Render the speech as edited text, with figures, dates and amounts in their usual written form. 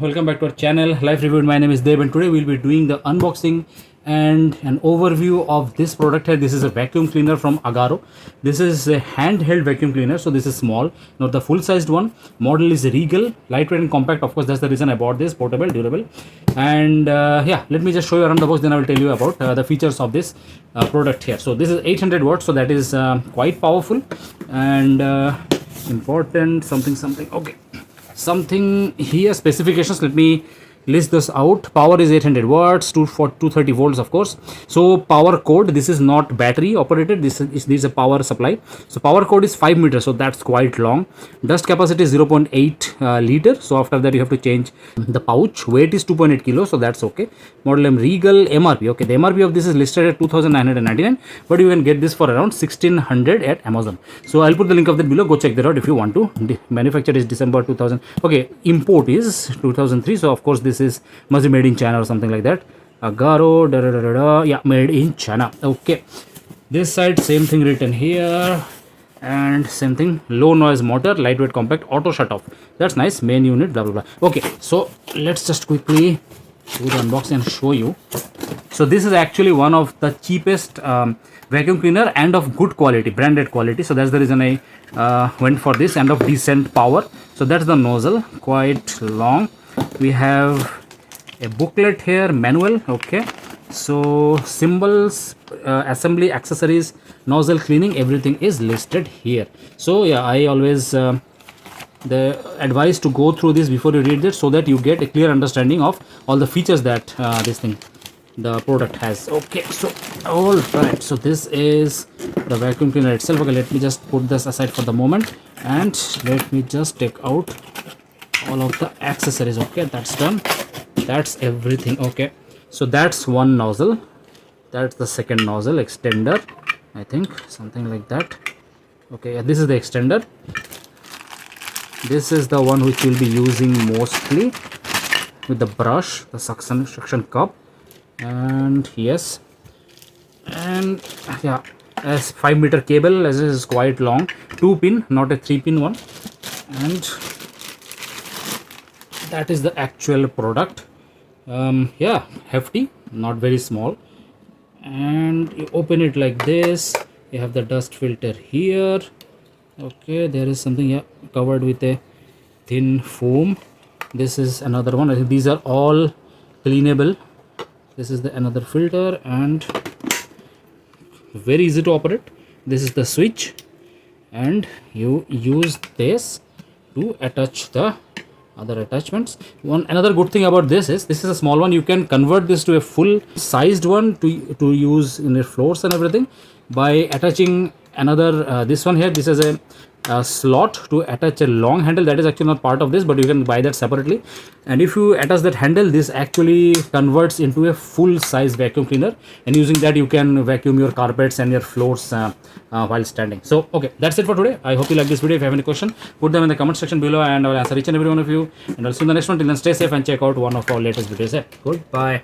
welcome back to our channel Life Reviewed. My name is Deb and today we'll be doing the unboxing and an overview of this product here. This is a vacuum cleaner from AGARO. This is a handheld vacuum cleaner, so this is small, not the full-sized one. Model is Regal, lightweight and compact. Of course, that's the reason I bought this, portable, durable. And yeah, let me just show you around the box, then I will tell you about the features of this product here. So this is 800 watts, so that is quite powerful and important something. Okay, something here, specifications, let me list this out. Power is 800 watts, 230 volts, of course. So power cord, this is not battery operated, this is a power supply. So power cord is 5 meters, so that's quite long. Dust capacity is 0.8 liter, so after that you have to change the pouch. Weight is 2.8 kilos, so that's okay. Model name Regal. MRP, okay, the MRP of this is listed at 2,999, but you can get this for around 1,600 at Amazon. So I'll put the link of that below, go check that out if you want to. The manufacture is December 2000, okay, import is 2003, so of course this is must be made in China or something like that. AGARO, yeah, made in China. Okay, this side same thing written here, and same thing, low noise motor, lightweight, compact, auto shut off. That's nice. Main unit, blah blah blah. Okay, so let's just quickly do the unboxing and show you. So this is actually one of the cheapest vacuum cleaner and of good quality, branded quality. So that's the reason I went for this, and of decent power. So that's the nozzle, quite long. We have a booklet here, manual. Okay, so symbols, assembly, accessories, nozzle cleaning, everything is listed here. So yeah, I always the advice to go through this before you read it, so that you get a clear understanding of all the features that the product has. Okay, so all right, so this is the vacuum cleaner itself. Okay, let me just put this aside for the moment and let me just take out all of the accessories. Okay, that's done, that's everything. Okay, so that's one nozzle, that's the second nozzle, extender, I think, something like that. Okay, yeah, this is the extender. This is the one which we'll be using mostly with the brush, the suction cup, and yes, and yeah, as 5-meter cable, as it is quite long, 2-pin, not a 3-pin one, and that is the actual product. Yeah, hefty, not very small. And you open it like this, you have the dust filter here. Okay, there is something here covered with a thin foam. This is another one. I think these are all cleanable. This is the another filter, and very easy to operate. This is the switch, and you use this to attach the other attachments. Another good thing about this is a small one. You can convert this to a full sized one to use in your floors and everything by attaching another this one here. This is a slot to attach a long handle. That is actually not part of this, but you can buy that separately. And if you attach that handle, this actually converts into a full size vacuum cleaner, and using that you can vacuum your carpets and your floors while standing. So okay, that's it for today. I hope you like this video. If you have any question, put them in the comment section below and I will answer each and every one of you, and I'll see you in the next one. Till then, stay safe and check out one of our latest videos. Goodbye.